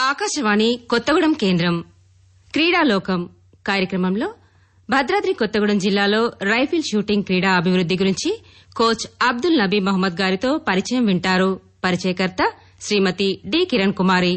ఆకాశవాణి కొత్తగూడెం కేంద్రం క్రీడాలోకం కార్యక్రమంలో భద్రాద్రి కొత్తగూడెం జిల్లాలో రైఫిల్ షూటింగ్ క్రీడా అభివృద్ది గురించి కోచ్ అబ్దుల్ నబీ మహమ్మద్ గారితో పరిచయం వింటారు. పరిచయకర్త శ్రీమతి డి కిరణ్ కుమారి.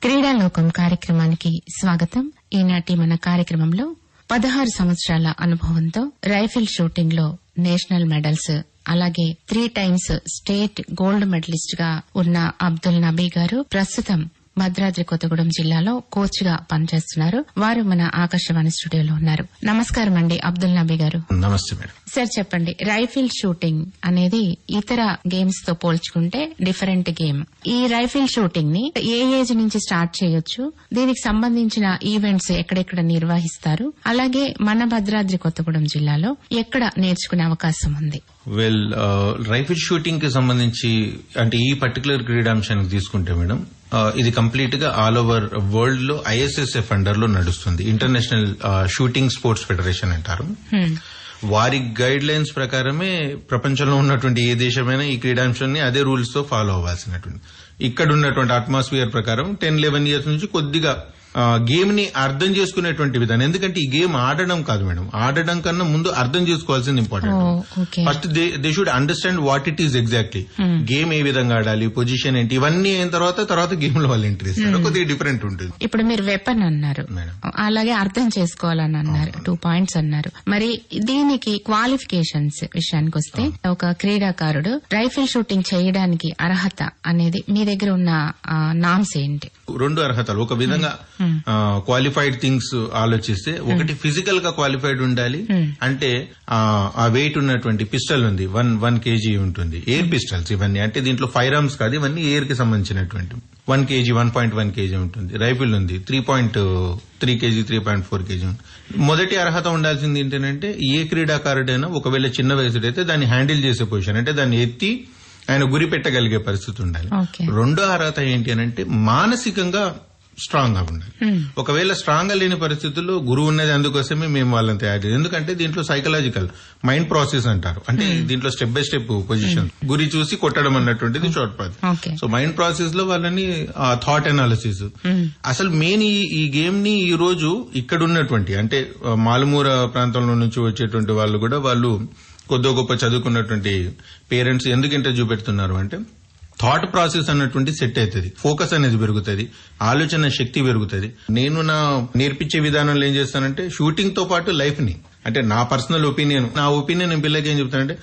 క్రీడాలోకం కార్యక్రమానికి స్వాగతం. ఈనాటి మన కార్యక్రమంలో 16 సంవత్సరాల అనుభవంతో రైఫిల్ షూటింగ్ లో నేషనల్ మెడల్స్ అలాగే 3 టైమ్స్ స్టేట్ గోల్డ్ మెడలిస్ట్ గా ఉన్న అబ్దుల్ నబీ గారు ప్రస్తుతం భద్రాద్రి కొత్తగూడెం జిల్లాలో కోచ్ గా పనిచేస్తున్నారు. వారు మన ఆకాశవాణి స్టూడియోలో ఉన్నారు. నమస్కారం అండి అబ్దుల్ నబీ గారు. నమస్తే మేడం. సార్ చెప్పండి, రైఫిల్ షూటింగ్ అనేది ఇతర గేమ్స్ తో పోల్చుకుంటే డిఫరెంట్ గేమ్. ఈ రైఫిల్ షూటింగ్ ని ఏ ఏజ్ నుంచి స్టార్ట్ చేయొచ్చు, దీనికి సంబంధించిన ఈవెంట్స్ ఎక్కడెక్కడ నిర్వహిస్తారు, అలాగే మన భద్రాద్రి కొత్తగూడెం జిల్లాలో ఎక్కడ నేర్చుకునే అవకాశం ఉంది? రైఫిల్ షూటింగ్ కి సంబంధించి అంటే ఈ పర్టికులర్ క్రీడాంశానికి తీసుకుంటే మేడం, ఇది కంప్లీట్ గా ఆల్ ఓవర్ వరల్డ్ లో ISSF అండర్ లో నడుస్తుంది. ఇంటర్నేషనల్ షూటింగ్ స్పోర్ట్స్ ఫెడరేషన్ అంటారు. వారి గైడ్ లైన్స్ ప్రకారమే ప్రపంచంలో ఉన్నటువంటి ఏ దేశమైనా ఈ క్రీడాంశాన్ని అదే రూల్స్ తో ఫాలో అవ్వాల్సినటువంటి, ఇక్కడ ఉన్నటువంటి అట్మాస్ఫియర్ ప్రకారం 10-11 ఇయర్స్ నుంచి కొద్దిగా గేమ్ ని అర్థం చేసుకునేటువంటి విధానం. ఎందుకంటే ఈ గేమ్ ఆడడం కాదు మేడం, ఆడడం కన్నా ముందు అర్థం చేసుకోవాల్సింది important. First they should understand what it is exactly, game ఏ విధంగా ఆడాలి, పొజిషన్ ఏంటి, ఇవన్నీ అయిన తర్వాత గేమ్ లో వాళ్ళు ఎంట్రీ ఇస్తారు. కొద్దిగా డిఫరెంట్ ఉంటుంది. ఇప్పుడు మీరు వెపన్ అన్నారు, అలాగే అర్థం చేసుకోవాలని అన్నారు, 2 పాయింట్స్ అన్నారు. మరి దీనికి క్వాలిఫికేషన్స్ విషయానికి వస్తే ఒక క్రీడాకారుడు రైఫిల్ షూటింగ్ చేయడానికి అర్హత అనేది మీ దగ్గర ఉన్న నామ్స్ ఏంటి? 2 అర్హతలు. ఒక విధంగా క్వాలిఫైడ్ థింగ్స్ ఆలోచిస్తే, ఒకటి ఫిజికల్ గా క్వాలిఫైడ్ ఉండాలి. అంటే ఆ వెయిట్ ఉన్నటువంటి పిస్టల్ ఉంది, 1 kg ఉంటుంది. ఎయిర్ పిస్టల్స్ ఇవన్నీ, అంటే దీంట్లో ఫైర్ ఆర్మ్స్ కాదు, ఇవన్నీ ఎయిర్ కి సంబంధించినటువంటి 1 kg 1.1 kg ఉంటుంది. రైఫిల్ ఉంది 3.3 kg 3.4 kg. మొదటి అర్హత ఉండాల్సింది ఏంటంటే, ఏ క్రీడాకారుడైనా ఒకవేళ చిన్న వయసుడైతే దాన్ని హ్యాండిల్ చేసే పొజిషన్, అంటే దాన్ని ఎత్తి ఆయన గురి పెట్టగలిగే పరిస్థితి ఉండాలి. రెండో అర్హత ఏంటి అని అంటే, మానసికంగా స్ట్రాంగ్ గా ఉండాలి. ఒకవేళ స్ట్రాంగ్ గా లేని పరిస్థితుల్లో గురువు ఉన్నది అందుకోసమే మేము వాళ్ళని తయారు చేయాలి. ఎందుకంటే దీంట్లో సైకలాజికల్ మైండ్ ప్రాసెస్ అంటారు, అంటే దీంట్లో స్టెప్ బై స్టెప్ పొజిషన్, గురి చూసి కొట్టడం అన్నటువంటిది short path. So mind process లో వాళ్ళని థాట్ అనాలిసిస్. అసలు మెయిన్ ఈ గేమ్ ని ఈ రోజు ఇక్కడ ఉన్నటువంటి, అంటే మాలుమూర ప్రాంతంలో నుంచి వచ్చేటువంటి వాళ్ళు కూడా, వాళ్ళు కొద్దిగా గొప్ప చదువుకున్నటువంటి పేరెంట్స్ ఎందుకు ఇంట్రెస్ట్ చూపెడుతున్నారు అంటే, థాట్ ప్రాసెస్ అన్నటువంటి సెట్ అవుతుంది, ఫోకస్ అనేది పెరుగుతుంది, ఆలోచన శక్తి పెరుగుతుంది. నేను నా నేర్పించే విధానంలో ఏం చేస్తానంటే, షూటింగ్ తో పాటు లైఫ్ ని, అంటే నా పర్సనల్ ఒపీనియన్ నేను పిల్లలకి ఏం చెప్తానంటే,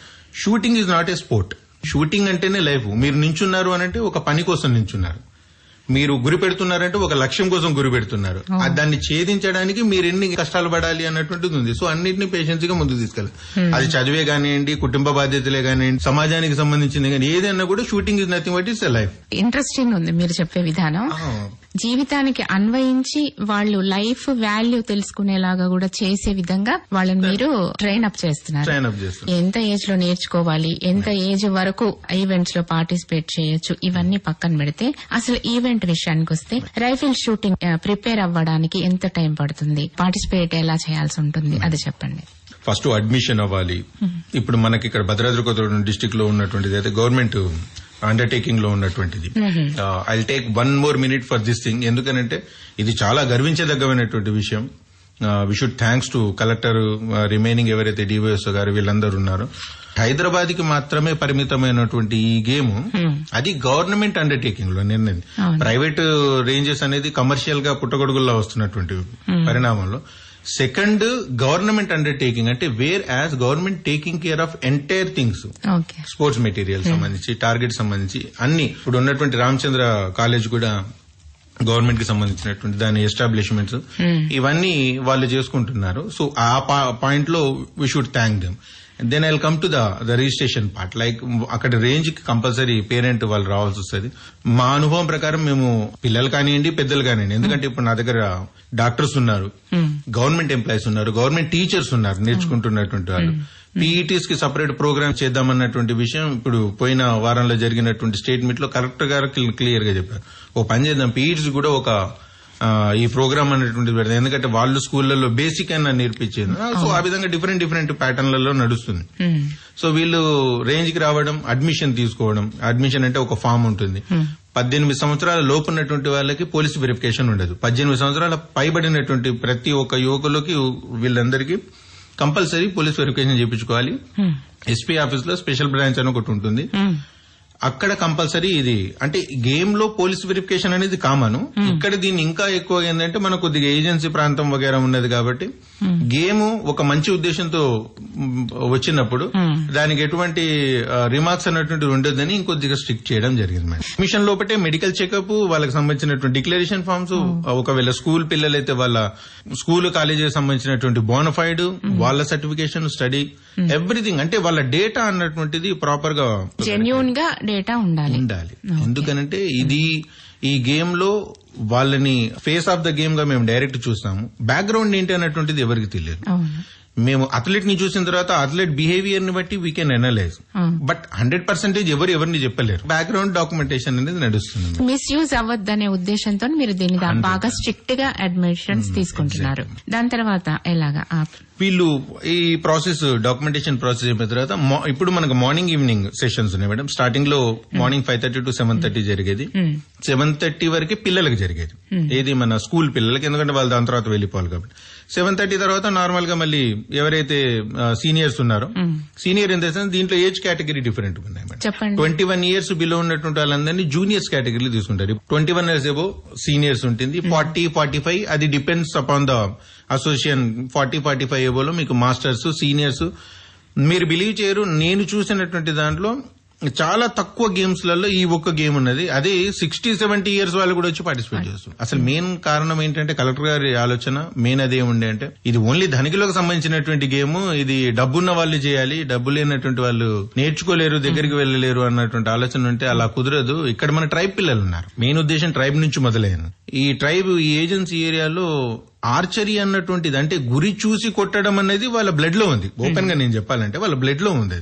shooting is not a sport. Shooting అంటేనే లైఫ్. మీరు నించున్నారు అనంటే ఒక పని కోసం నించున్నారు, మీరు గురి పెడుతున్నారంటే ఒక లక్ష్యం కోసం గురి పెడుతున్నారు. దాన్ని ఛేదించడానికి మీరు ఎన్ని కష్టాలు పడాలి అన్నటువంటిది ఉంది. సో అన్నింటినీ పేషెన్స్ గా ముందుకు తీసుకెళ్ళాలి. అది చదివే కానివ్వండి, కుటుంబ బాధ్యతలే కానివ్వండి, సమాజానికి సంబంధించింది కానీ ఏదైనా కూడా shooting is nothing but it's a life. Interesting ఉంది మీరు చెప్పే విధానం. జీవితానికి అన్వయించి వాళ్ళు లైఫ్ వాల్యూ తెలుసుకునేలాగా కూడా చేసే విధంగా వాళ్ళని మీరు ట్రైన్ అప్ చేస్తున్నారు. ఎంత ఏజ్ లో నేర్చుకోవాలి, ఎంత ఏజ్ వరకు ఈవెంట్స్ లో పార్టిసిపేట్ చేయొచ్చు, ఇవన్నీ పక్కన పెడితే అసలు ఈవెంట్ విషయానికి వస్తే రైఫిల్ షూటింగ్ ప్రిపేర్ అవ్వడానికి ఎంత టైం పడుతుంది, పార్టిసిపేట్ ఎలా చేయాల్సి ఉంటుంది, అది చెప్పండి. ఫస్ట్ అడ్మిషన్ అవ్వాలి. ఇప్పుడు మనకి ఇక్కడ భద్రాద్రి కొత్తగూడెం డిస్టిక్ లో ఉన్నటువంటిది అయితే గవర్నమెంట్ అండర్టేకింగ్ లో ఉన్నటువంటిది. I take 1 more minute for this thing. ఎందుకనంటే ఇది చాలా గర్వించదగ్గమైనటువంటి విషయం. We should thanks to collector, remaining ఎవరైతే డివైఎస్ఓ గారు వీళ్ళందరూ ఉన్నారు. హైదరాబాద్ కి మాత్రమే పరిమితమైనటువంటి ఈ గేమ్, అది గవర్నమెంట్ అండర్టేకింగ్ లో నిర్ణయం. ప్రైవేట్ రేంజెస్ అనేది కమర్షియల్ గా పుట్టగొడుగుల్లా వస్తున్నటువంటి పరిణామంలో. సెకండ్, గవర్నమెంట్ అండర్టేకింగ్, అంటే where as government taking care of entire things, sports material సంబంధించి, టార్గెట్ సంబంధించి అన్ని. ఇప్పుడు ఉన్నటువంటి రామచంద్ర కాలేజ్ కూడా గవర్నమెంట్ కి సంబంధించినటువంటి దాని ఎస్టాబ్లిష్మెంట్స్ ఇవన్నీ వాళ్ళు చేసుకుంటున్నారు. సో ఆ పాయింట్ లో we should thank them. Then I will come to the registration part. Like అక్కడ రేంజ్ కి కంపల్సరీ పేరెంట్ వాళ్ళు రావాల్సి వస్తుంది. మా అనుభవం ప్రకారం మేము పిల్లలు కానివ్వండి, పెద్దలు కానివ్వండి, ఎందుకంటే ఇప్పుడు నా దగ్గర డాక్టర్స్ ఉన్నారు, గవర్నమెంట్ ఎంప్లాయీస్ ఉన్నారు, గవర్నమెంట్ టీచర్స్ ఉన్నారు నేర్చుకుంటున్నటువంటి వాళ్ళు. పీఈటీస్ కి సపరేట్ ప్రోగ్రామ్ చేద్దామన్నటువంటి విషయం ఇప్పుడు పోయిన వారంలో జరిగినటువంటి స్టేట్ మీట్ లో కలెక్టర్ గారు క్లియర్ గా చెప్పారు. ఓ పని చేద్దాం, పీఈటీస్ కూడా ఒక ఈ ప్రోగ్రామ్ అనేటువంటిది పెడతాం, ఎందుకంటే వాళ్ళు స్కూళ్లలో బేసిక్ అయినా నేర్పించేది. సో ఆ విధంగా డిఫరెంట్ ప్యాటర్న్లలో నడుస్తుంది. సో వీళ్ళు రేంజ్ కి రావడం, అడ్మిషన్ తీసుకోవడం. అడ్మిషన్ అంటే ఒక ఫామ్ ఉంటుంది, 18 సంవత్సరాల లోపు ఉన్నటువంటి వాళ్ళకి పోలీస్ వెరిఫికేషన్ ఉండదు. 18 సంవత్సరాల పైబడినటువంటి ప్రతి ఒక్క యువకులకి వీళ్ళందరికీ కంపల్సరీ పోలీస్ వెరిఫికేషన్ చేయించుకోవాలి. ఎస్పీ ఆఫీస్ లో స్పెషల్ బ్రాంచ్ అని ఒకటి ఉంటుంది, అక్కడ కంపల్సరీ ఇది. అంటే గేమ్ లో పోలీస్ వెరిఫికేషన్ అనేది కామన్. ఇక్కడ దీన్ని ఇంకా ఎక్కువ ఏంటంటే మనకు కొద్దిగా ఏజెన్సీ ప్రాంతం వగేరా ఉన్నది కాబట్టి గేమ్ ఒక మంచి ఉద్దేశంతో వచ్చినప్పుడు దానికి ఎటువంటి రిమార్క్స్ అన్నటువంటి ఉండదని ఇంకొద్దిగా స్ట్రిక్ట్ చేయడం జరిగింది మేడం. మిషన్ లోపటే మెడికల్ చెకప్, వాళ్ళకి సంబంధించినటువంటి డిక్లరేషన్ ఫార్మ్స్, ఒకవేళ స్కూల్ పిల్లలైతే వాళ్ళ స్కూల్ కాలేజీకి సంబంధించినటువంటి బోనఫైడ్, వాళ్ళ సర్టిఫికేషన్, స్టడీ, ఎవ్రీథింగ్. అంటే వాళ్ళ డేటా అన్నటువంటిది ప్రాపర్ గా జెన్యూన్ గా డేటా ఉండాలి. ఎందుకనంటే ఇది ఈ గేమ్ లో వాళ్ళని ఫేస్ ఆఫ్ ద గేమ్ గా మేము డైరెక్ట్ చూస్తాము. బ్యాక్గ్రౌండ్ ఏంటి అన్నటువంటిది ఎవరికి తెలియదు. మేము అథ్లెట్ ని చూసిన తర్వాత అథ్లెట్ బిహేవియర్ ని బట్టి వీ కెన్ అనలైజ్, బట్ 100% ఎవరిని చెప్పలేరు. బ్యాక్గ్రౌండ్ డాక్యుమెంటేషన్ అనేది నడుస్తుంది. మిస్యూజ్ అవ్వద్దనే ఉద్దేశంతో మీరు దీన్ని బాగా స్ట్రిక్ట్ గా అడ్మిషన్స్ తీసుకుంటున్నారు. దాని తర్వాత ఎలాగా వీళ్ళు ఈ ప్రాసెస్ డాక్యుమెంటేషన్ ప్రాసెస్ అయిపోయిన తర్వాత ఇప్పుడు మనకు మార్నింగ్ ఈవినింగ్ సెషన్స్ ఉన్నాయి మేడం. స్టార్టింగ్ లో మార్నింగ్ 5:30 to 7:30 జరిగేది. 7:30 వరకు పిల్లలకి జరిగేది, ఏది మన స్కూల్ పిల్లలకి, ఎందుకంటే వాళ్ళు దాని తర్వాత వెళ్ళిపోవాలి కాబట్టి. 7:30 తర్వాత నార్మల్ గా మళ్ళీ ఎవరైతే సీనియర్స్ ఉన్నారో, సీనియర్ ఎంత దీంట్లో ఏజ్ కేటగిరీ డిఫరెంట్ ఉన్నాయి మేడం. 21 years బిలో ఉన్నటువంటి వాళ్ళందరినీ జూనియర్స్ కేటగిరీలో తీసుకుంటారు. 21 years ఎబో సీనియర్స్ ఉంటుంది. 40-45 అది డిపెండ్స్ అపాన్ ద అసోసియేషన్. 40-45 ఎబోలో మీకు మాస్టర్స్, సీనియర్స్. మీరు బిలీవ్ చేయరు, నేను చూసినటువంటి దాంట్లో చాలా తక్కువ గేమ్స్ లలో ఈ ఒక్క గేమ్ ఉన్నది. అదే 60-70 years వాళ్ళు కూడా వచ్చి పార్టిసిపేట్ చేస్తారు. అసలు మెయిన్ కారణం ఏంటంటే కలెక్టర్ గారి ఆలోచన మెయిన్ అదే ఉండే, అంటే ఇది ఓన్లీ ధనికులకు సంబంధించినటువంటి గేమ్, ఇది డబ్బున్న వాళ్ళు చేయాలి, డబ్బు లేనటువంటి వాళ్ళు నేర్చుకోలేరు, దగ్గరికి వెళ్ళలేరు అన్నటువంటి ఆలోచన ఉంటే అలా కుదరదు. ఇక్కడ మన ట్రైబ్ పిల్లలు ఉన్నారు. మెయిన్ ఉద్దేశం ట్రైబ్ నుంచి మొదలైన ఈ ట్రైబ్ ఈ ఏజెన్సీ ఏరియాలో ఆర్చరీ అన్నటువంటిది, అంటే గురి చూసి కొట్టడం అనేది వాళ్ళ బ్లడ్ లో ఉంది. ఓపెన్ గా నేను చెప్పాలంటే వాళ్ళ బ్లడ్ లో ఉంది,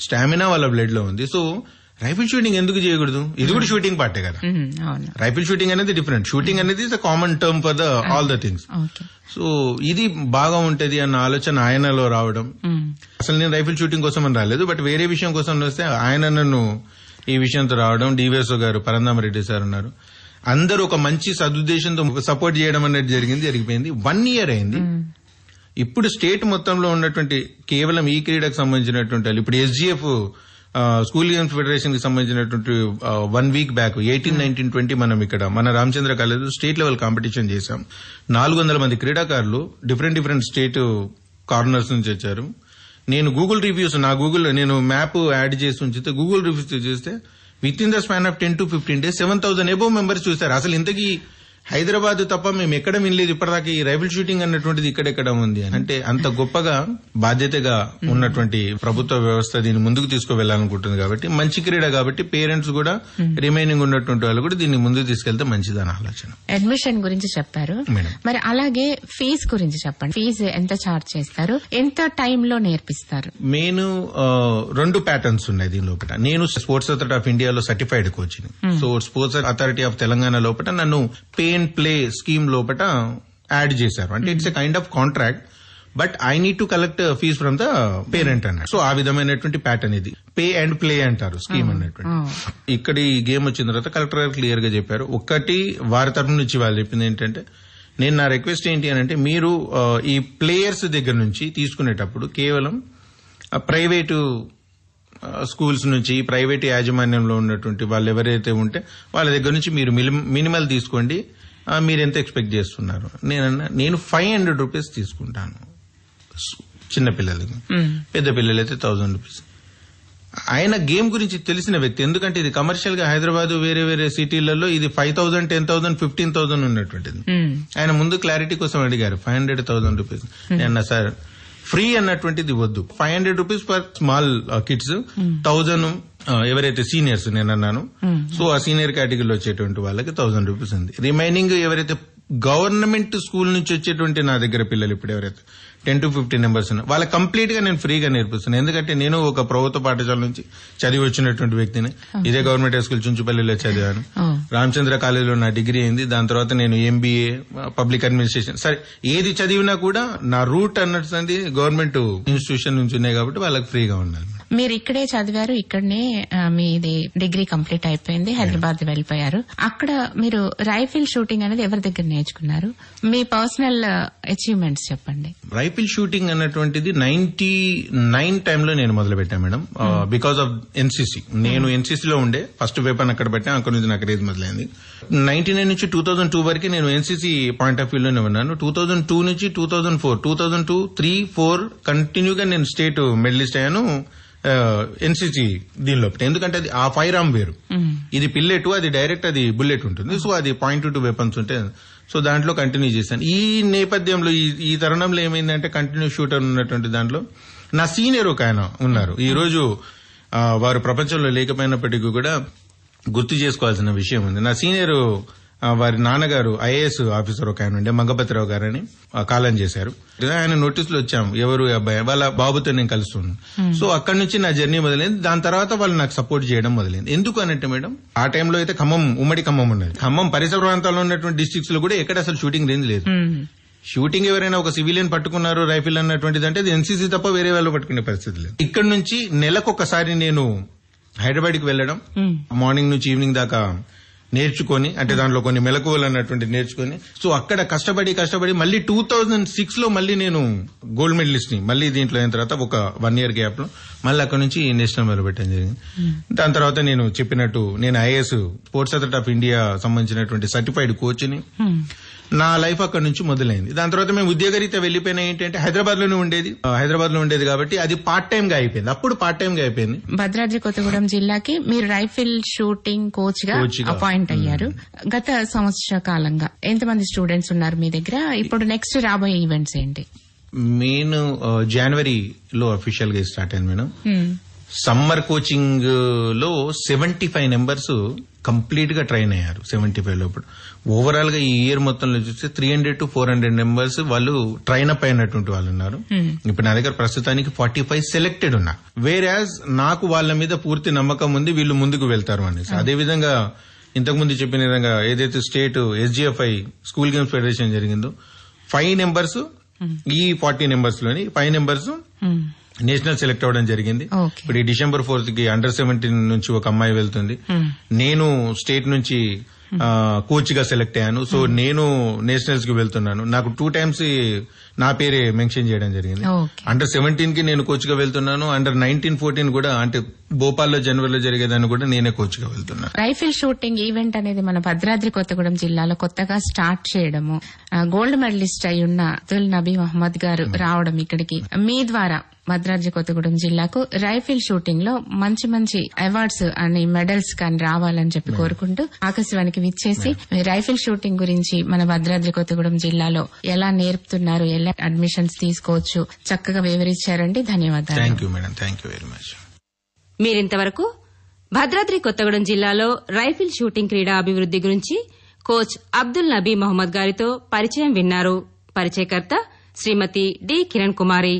స్టామినా వాళ్ళ బ్లడ్ లో ఉంది. సో రైఫిల్ షూటింగ్ ఎందుకు చేయకూడదు? ఇది కూడా షూటింగ్ పార్టే కదా. రైఫిల్ షూటింగ్ అనేది డిఫరెంట్, షూటింగ్ అనేది is the common term for the all the things. So ఇది బాగా ఉంటది అన్న ఆలోచన ఆయనలో రావడం. అసలు నేను రైఫిల్ షూటింగ్ కోసం అని రాలేదు, బట్ వేరే విషయం కోసం వస్తే ఆయన నన్ను ఈ విషయంతో రావడం. డివిఎస్ఓ గారు పరంధామరెడ్డి సార్ ఉన్నారు, అందరూ ఒక మంచి సదుద్దేశంతో సపోర్ట్ చేయడం అనేది జరిగిపోయింది. 1 year అయింది. ఇప్పుడు స్టేట్ మొత్తంలో ఉన్నటువంటి కేవలం ఈ క్రీడకు సంబంధించినటువంటి ఇప్పుడు SGF స్కూల్ గేమ్స్ ఫెడరేషన్ కి సంబంధించినటువంటి 1 week బ్యాక్ 18, 19, 20 మనం ఇక్కడ మన Ramachandra college state level competition చేశాం. 400 మంది క్రీడాకారులు డిఫరెంట్ స్టేట్ కార్నర్స్ నుంచి వచ్చారు. నేను గూగుల్ రివ్యూస్, నా గూగుల్ నేను మ్యాప్ యాడ్ చేసి ఉంచితే గూగుల్ రివ్యూస్ చేస్తే with in the span of 10 to 15 days 7,000 above members చూస్తారు. అసలు ఇంతకీ హైదరాబాద్ తప్ప మేము ఎక్కడ వినలేదు ఇప్పటిదాకా ఈ రైఫిల్ షూటింగ్ అన్నటువంటిది ఇక్కడెక్కడ ఉంది అంటే అంత గొప్పగా బాధ్యతగా ఉన్నటువంటి ప్రభుత్వ వ్యవస్థ దీన్ని ముందుకు తీసుకువెళ్లాలనుకుంటుంది. కాబట్టి మంచి క్రీడ కాబట్టి పేరెంట్స్ కూడా రిమైనింగ్ ఉన్నటువంటి వాళ్ళు కూడా దీన్ని ముందుకు తీసుకెళ్తే మంచిదని ఆలోచన. అడ్మిషన్ గురించి చెప్పారు, మరి అలాగే ఫీజు గురించి చెప్పండి. ఫీజు ఎంత చార్జ్ చేస్తారు, ఎంత టైంలో నేర్పిస్తారు? నేను 2 ప్యాటర్న్స్ ఉన్నాయి దీని లోపల. నేను స్పోర్ట్స్ అథారిటీ ఆఫ్ ఇండియాలో సర్టిఫైడ్ కోచ్ని. So sports authority of Telangana లోపల నన్ను పే అండ్ ప్లే స్కీమ్ లోపల యాడ్ చేశారు. అంటే it's a kind of contract, but I need to collect fees from the parent అన్నట్టు. సో ఆ విధమైనటువంటి ప్యాటర్న్ ఇది పే అండ్ ప్లే అంటారు స్కీమ్ అన్నటువంటి. ఇక్కడ ఈ గేమ్ వచ్చిన తర్వాత కలెక్టర్ గారు క్లియర్ గా చెప్పారు. ఒకటి వారి తరఫు నుంచి వాళ్ళు చెప్పింది ఏంటంటే, నేను నా రిక్వెస్ట్ ఏంటి అని అంటే, మీరు ఈ ప్లేయర్స్ దగ్గర నుంచి తీసుకునేటప్పుడు కేవలం ప్రైవేటు స్కూల్స్ నుంచి ప్రైవేట్ యాజమాన్యంలో ఉన్నటువంటి వాళ్ళు ఎవరైతే ఉంటే వాళ్ళ దగ్గర నుంచి మీరు మినిమల్ తీసుకోండి, మీరు ఎంత ఎక్స్పెక్ట్ చేస్తున్నారు. నేను 500 rupees తీసుకుంటాను చిన్న పిల్లలకి, పెద్ద పిల్లలైతే 1000 rupees. ఆయన గేమ్ గురించి తెలిసిన వ్యక్తి, ఎందుకంటే ఇది కమర్షియల్ గా హైదరాబాద్ వేరే సిటీలలో ఇది 5,000, 10,000, 15,000 ఉన్నటువంటిది. ఆయన ముందు క్లారిటీ కోసం అడిగారు 500,000 rupees. నేను సార్ ఫ్రీ అన్నటువంటిది వద్దు, 500 rupees ఫర్ స్మాల్ కిడ్స్, 1000 ఎవరైతే సీనియర్స్ నేను అన్నాను. సో ఆ సీనియర్ కేటగిరీలో వచ్చేటువంటి వాళ్ళకి 1000 rupees ఉంది. రిమైనింగ్ ఎవరైతే గవర్నమెంట్ స్కూల్ నుంచి వచ్చేటువంటి నా దగ్గర పిల్లలు ఇప్పుడు ఎవరైతే 10 to 15 members ఉన్నారు వాళ్ళకి కంప్లీట్ గా నేను ఫ్రీగా నేర్పిస్తున్నాను. ఎందుకంటే నేను ఒక ప్రభుత్వ పాఠశాల నుంచి చదివి వచ్చినటువంటి వ్యక్తిని. ఇదే గవర్నమెంట్ హై స్కూల్ చుంచుపల్లిలో చదివాను. రామచంద్ర కాలేజీలో నా డిగ్రీ అయింది. దాని తర్వాత నేను MBA పబ్లిక్ అడ్మినిస్ట్రేషన్, సరే ఏది చదివినా కూడా నా రూట్ అన్నది గవర్నమెంట్ ఇన్స్టిట్యూషన్ నుంచి ఉన్నాయి కాబట్టి వాళ్ళకి ఫ్రీగా ఉండాలి. మీరు ఇక్కడే చదివారు, ఇక్కడనే మీది డిగ్రీ కంప్లీట్ అయిపోయింది, హైదరాబాద్ వెళ్ళిపోయారు. అక్కడ మీరు రైఫిల్ షూటింగ్ అనేది ఎవరి దగ్గర నేర్చుకున్నారు? మీ పర్సనల్ అచీవ్మెంట్స్ చెప్పండి. రైఫిల్ షూటింగ్ అన్నటువంటిది 99 టైంలో నేను మొదలు పెట్టాను మేడం, బికాస్ ఆఫ్ ఎన్సీసీ. నేను ఎన్సీసీలో ఉండే, ఫస్ట్ వెపన్ అక్కడ పెట్టాను, అక్కడ నుంచి నాకు రేజ్ మొదలైంది. 99 నుంచి 2002 వరకు నేను ఎన్సీసీ పాయింట్ ఆఫ్ వ్యూలోనే ఉన్నాను. 2002 నుంచి 2004, 2002, 3, 4 కంటిన్యూగా నేను స్టేట్ మెడలిస్ట్ అయ్యాను ఎన్సీసీ దీనిలో. ఎందుకంటే అది ఆ ఫైర్ ఆర్మ్ వేరు, ఇది పిల్లెట్, అది డైరెక్ట్, అది బుల్లెట్ ఉంటుంది. సో అది .22 వెపన్స్ ఉంటాయి. సో దాంట్లో కంటిన్యూ చేశాను. ఈ నేపథ్యంలో ఈ తరుణంలో ఏమైందంటే కంటిన్యూ షూటర్ ఉన్నటువంటి దాంట్లో నా సీనియర్ ఒక ఆయన ఉన్నారు. ఈ రోజు వారు ప్రపంచంలో లేకపోయినప్పటికీ కూడా గుర్తు చేసుకోవాల్సిన విషయం ఉంది. నా సీనియర్ వారి నాన్నగారు ఐఏఎస్ ఆఫీసర్ ఒక ఆయన ఉండే, మంగపతిరావు గారని, కాలం చేశారు. ఆయన నోటీసులు వచ్చాము, ఎవరు అబ్బాయి, వాళ్ళ బాబుతో నేను కలుస్తున్నాను. సో అక్కడి నుంచి నా జర్నీ మొదలైంది. దాని తర్వాత వాళ్ళు నాకు సపోర్ట్ చేయడం మొదలైంది. ఎందుకు అనంటే మేడం, ఆ టైంలో అయితే ఉమ్మడి ఖమ్మం ఉన్నది. ఖమ్మం పరిసర ప్రాంతాల్లో ఉన్నటువంటి డిస్ట్రిక్ట్స్ లో కూడా ఎక్కడ అసలు షూటింగ్ రేంజ్ లేదు. షూటింగ్ ఎవరైనా ఒక సివిలియన్ పట్టుకున్నారు రైఫిల్ అన్నటువంటిది అంటే అది ఎన్సీసీ తప్ప వేరే వాళ్ళు పట్టుకునే పరిస్థితి లేదు. ఇక్కడ నుంచి నెలకొకసారి నేను హైదరాబాద్కి వెళ్లడం, మార్నింగ్ నుంచి ఈవినింగ్ దాకా నేర్చుకొని, అంటే దాంట్లో కొన్ని మెలకువలు అన్నటువంటి నేర్చుకొని, సో అక్కడ కష్టపడి మళ్ళీ 2006 లో మళ్ళీ నేను గోల్డ్ మెడలిస్ట్ ని మళ్ళీ దీంట్లో అయిన తర్వాత ఒక 1 year గ్యాప్ లో మళ్ళీ అక్కడ నుంచి నేషనల్ మొదలు పెట్టడం జరిగింది. దాని తర్వాత నేను చెప్పినట్టు నేను IAS sports authority of India సంబంధించినటువంటి సర్టిఫైడ్ కోచ్ ని. నా లైఫ్ అక్కడ నుంచి మొదలైంది. దాని తర్వాత మేము ఉద్యోగరీత్యా వెళ్లిపోయినా ఏంటంటే హైదరాబాద్ లో ఉండేది కాబట్టి అది పార్ట్ టైం గా అయిపోయింది. అప్పుడు పార్ట్ టైం గా అయిపోయింది. భద్రాద్రి కొత్తగూడెం జిల్లాకి మీరు రైఫిల్ షూటింగ్ కోచ్ గా అపాయింట్ అయ్యారు. గత సంవత్సర కాలంగా ఎంతమంది స్టూడెంట్స్ ఉన్నారు మీ దగ్గర? ఇప్పుడు నెక్స్ట్ రాబోయే ఈవెంట్స్ ఏంటి? నేను జనవరిలో అఫీషియల్ గా స్టార్ట్ అయింది మేడం. సమ్మర్ కోచింగ్ లో 75 మెంబర్స్ కంప్లీట్ గా ట్రైన్ అయ్యారు. 75 లోపల ఓవరాల్ గా ఈ ఇయర్ మొత్తంలో చూస్తే 300 to 400 మెంబర్స్ వాళ్ళు ట్రైన్ అప్ అయినటువంటి వాళ్ళు ఉన్నారు. ఇప్పుడు నా దగ్గర ప్రస్తుతానికి 45 సెలెక్టెడ్ ఉన్నారు. వేరాజ్ నాకు వాళ్ళ మీద పూర్తి నమ్మకం ఉంది, వీళ్ళు ముందుకు వెళ్తారు అనేసి. అదేవిధంగా ఇంతకుముందు చెప్పిన విధంగా ఏదైతే state SGFI school games federation జరిగిందో 5 మెంబర్స్, ఈ 40 మెంబర్స్ లోని 5 మెంబర్స్ నేషనల్ సెలెక్ట్ అవ్వడం జరిగింది. ఇప్పుడు ఈ December 4th కి Under-17 నుంచి ఒక అమ్మాయి వెళ్తుంది. నేను స్టేట్ నుంచి కోచ్ గా సెలెక్ట్ అయ్యాను. సో నేను నేషనల్స్ కి వెళ్తున్నాను. నాకు 2 times నా పేరే మెన్షన్ చేయడం జరిగింది. Under-17 కి నేను కోచ్ గా వెళ్తున్నాను. Under-19, 14 కూడా, అంటే భోపాల్లో జనవరిలో జరిగేదాన్ని కూడా నేనే కోచ్ గా వెళ్తున్నాను. రైఫిల్ షూటింగ్ ఈవెంట్ అనేది మన భద్రాద్రి కొత్తగూడెం జిల్లాలో కొత్తగా స్టార్ట్ చేయడము, గోల్డ్ మెడలిస్ట్ అయి ఉన్న అబ్దుల్ నబీ మహమ్మద్ గారు రావడం ఇక్కడికి, మీ ద్వారా భద్రాద్రి కొత్తగూడెం జిల్లాకు రైఫిల్ షూటింగ్ లో మంచి మంచి అవార్డ్స్ అని మెడల్స్ కానీ రావాలని చెప్పి కోరుకుంటూ ఆకాశవాణికి విచ్చేసి రైఫిల్ షూటింగ్ గురించి మన భద్రాద్రి కొత్తగూడెం జిల్లాలో ఎలా నేర్పుతున్నారు, ఎలా అడ్మిషన్స్ తీసుకోవచ్చు చక్కగా వివరించారండి. ధన్యవాదాలు. Thank you madam. Thank you very much. మీరింతవరకు భద్రాద్రి కొత్తగూడెం జిల్లాలో రైఫిల్ షూటింగ్ క్రీడా అభివృద్ది గురించి కోచ్ అబ్దుల్ నబీ మహమ్మద్ గారితో పరిచయం విన్నారు. పరిచయకర్త శ్రీమతి డి కిరణ్ కుమారి.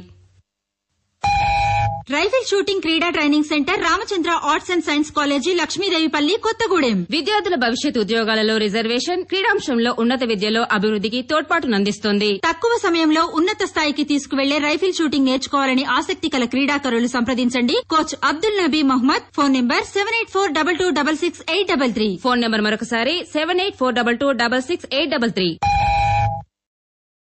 రైఫిల్ షూటింగ్ క్రీడా training centre Ramachandra arts and science college, Lakshmidevipalli, Kothagudem. విద్యార్థుల భవిష్యత్ ఉద్యోగాలలో రిజర్వేషన్, క్రీడాంశంలో ఉన్నత విద్యలో అభివృద్దికి తోడ్పాటునందిస్తోంది. తక్కువ సమయంలో ఉన్నత స్థాయికి తీసుకువెళ్లే రైఫిల్ షూటింగ్ నేర్చుకోవాలని ఆసక్తి కల క్రీడాకారులు సంప్రదించండి. Coach Abdul Nabi Mohammed. Phone number 7842266833. Phone number మరొకసారి 7842266833.